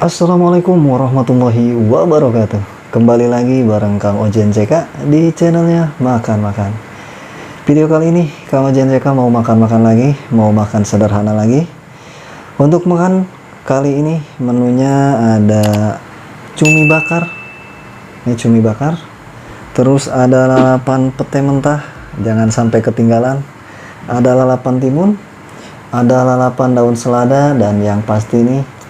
Assalamualaikum warahmatullahi wabarakatuh. Kembali lagi bareng Kang Ojen CK di channelnya Makan Makan. Video kali ini Kang Ojen CK mau makan-makan lagi, mau makan sederhana lagi. Untuk makan kali ini menunya ada cumi bakar. Ini cumi bakar. Terus ada lalapan pete mentah, jangan sampai ketinggalan. Ada lalapan timun, ada lalapan daun selada, dan yang pasti nih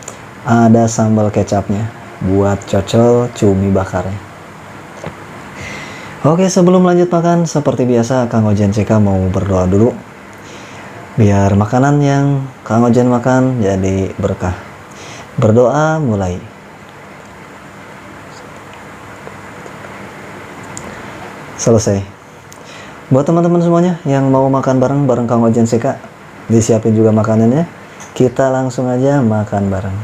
ada sambal kecapnya buat cocol cumi bakarnya. Oke, sebelum lanjut makan, seperti biasa Kang Ojen CK mau berdoa dulu biar makanan yang Kang Ojen makan jadi berkah. Berdoa mulai. Selesai. Buat teman-teman semuanya yang mau makan bareng Kang Ojen CK, disiapin juga makanannya. Kita langsung aja makan bareng.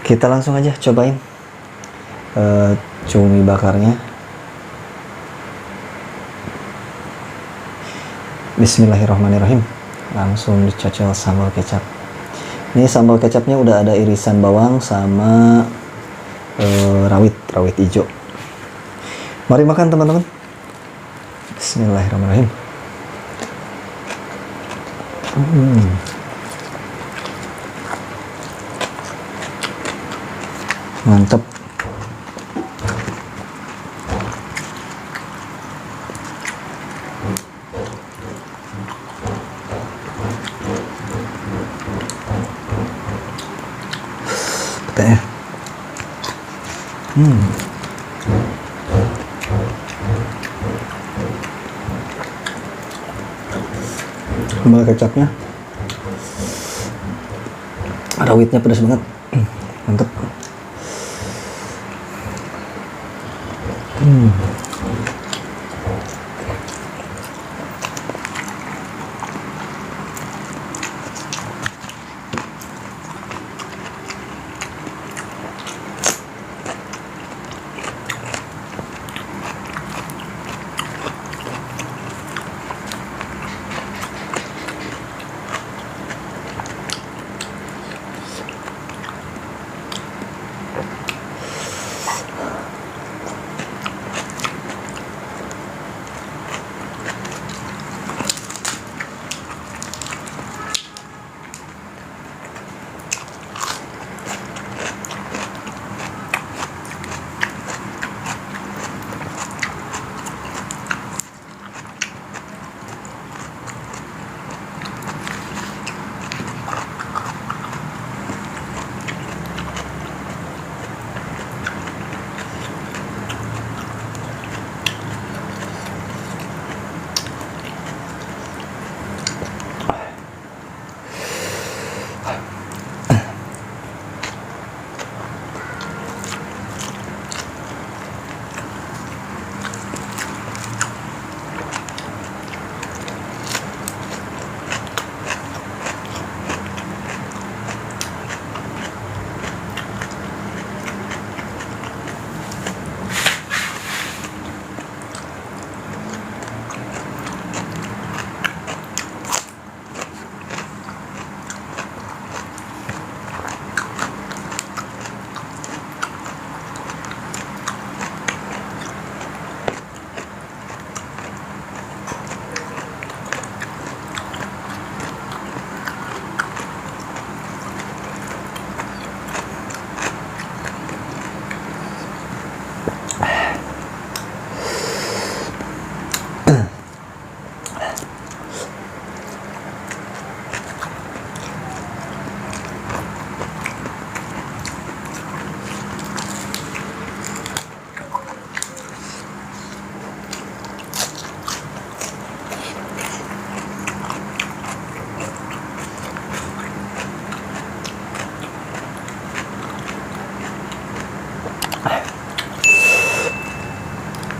Kita langsung aja cobain cumi bakarnya. Bismillahirrahmanirrahim. Langsung dicocol sambal kecap. Ini sambal kecapnya udah ada irisan bawang sama rawit hijau. Mari makan teman-teman. Bismillahirrahmanirrahim. Mantap. Petenya. Sambal kecapnya, rawitnya pedas banget. Mantap.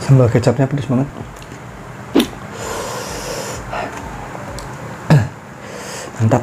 Sambal kecapnya pedas banget. Mantap.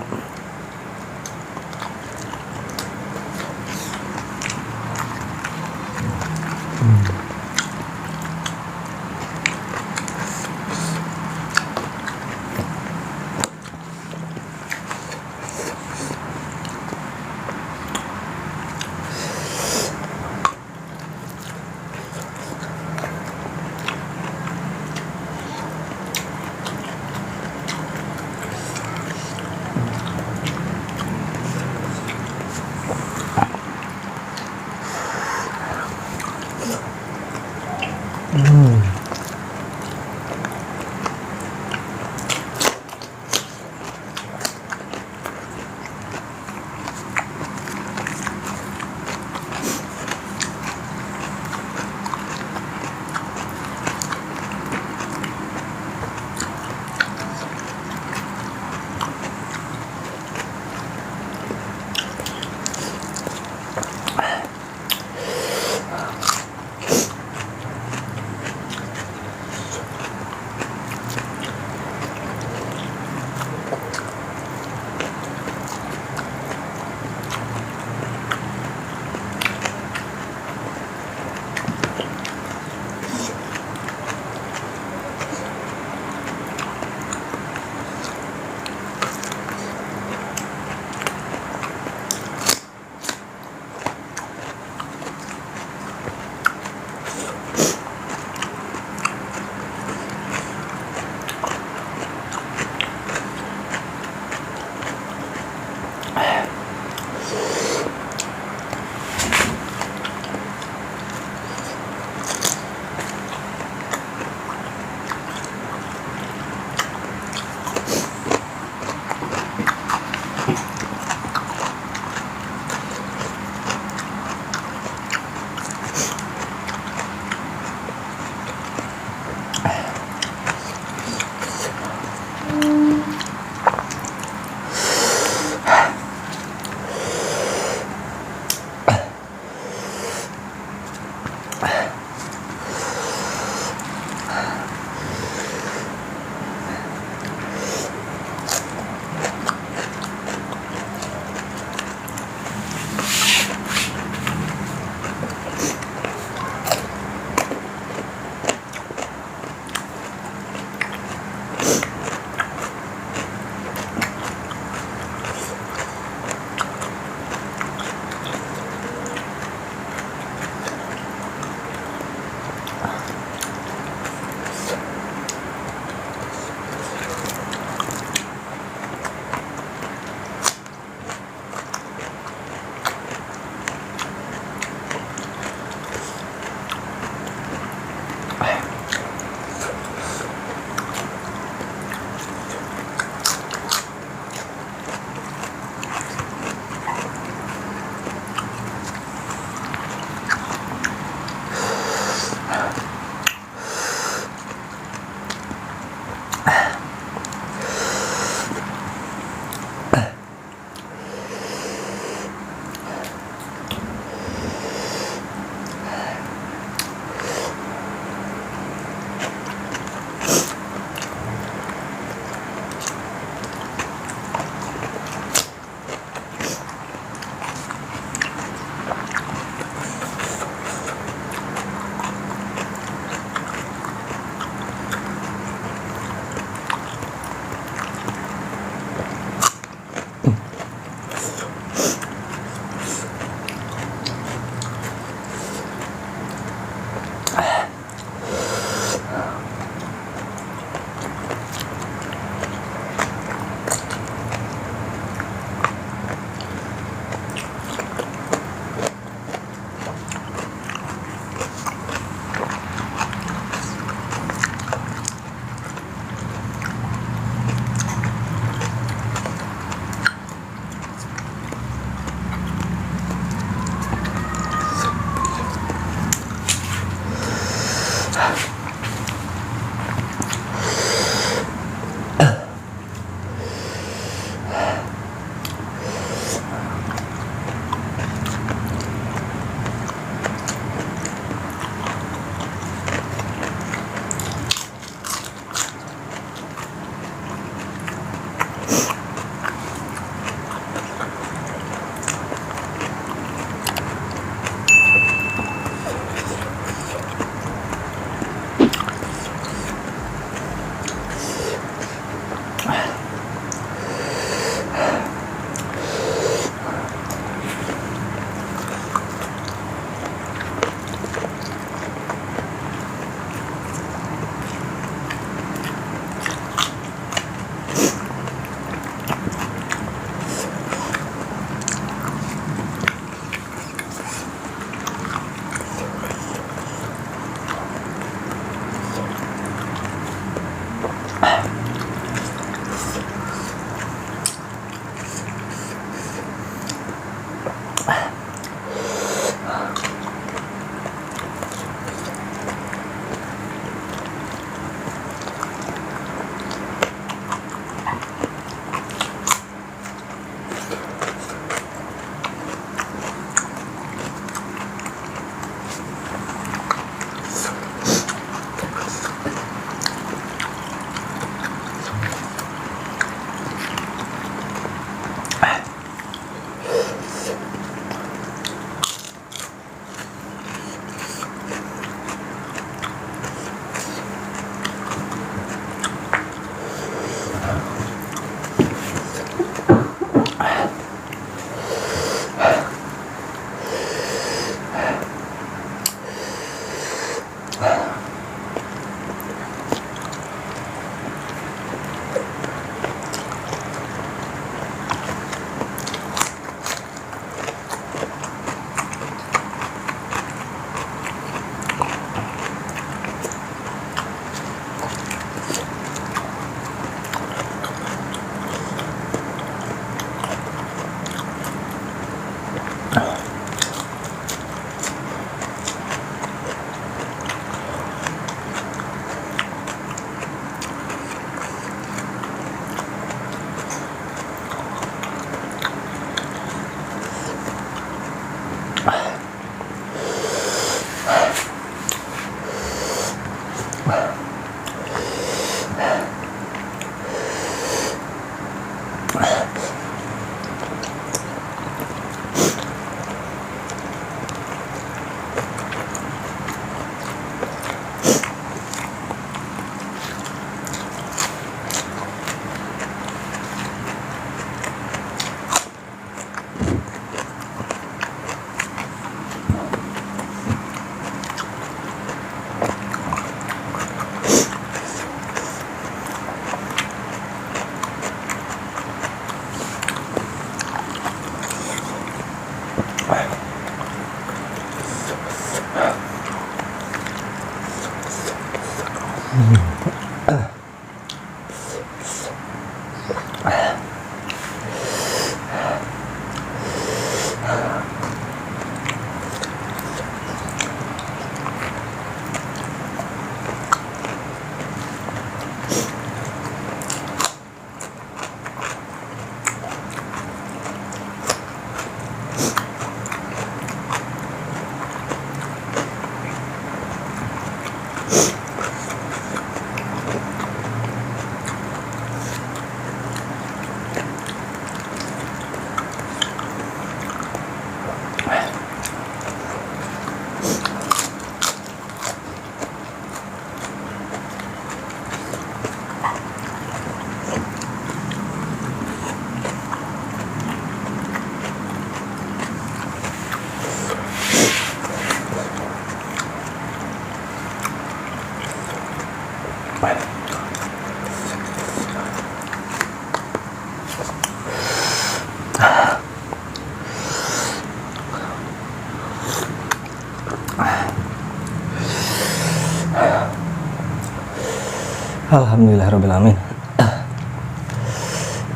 Alhamdulillahirrahmanirrahim.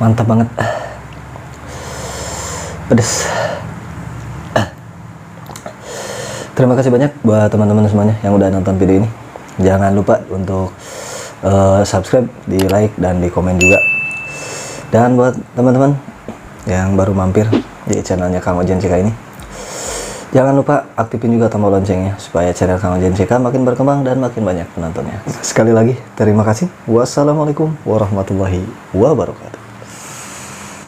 Mantap banget. Pedes. Terima kasih banyak buat teman-teman semuanya yang udah nonton video ini. Jangan lupa untuk subscribe, di like, dan di komen juga. Dan buat teman-teman yang baru mampir di channelnya Kang Ojen CK ini, jangan lupa aktifin juga tombol loncengnya supaya channel Kang Ojen CK makin berkembang dan makin banyak penontonnya. Sekali lagi, terima kasih. Wassalamualaikum warahmatullahi wabarakatuh.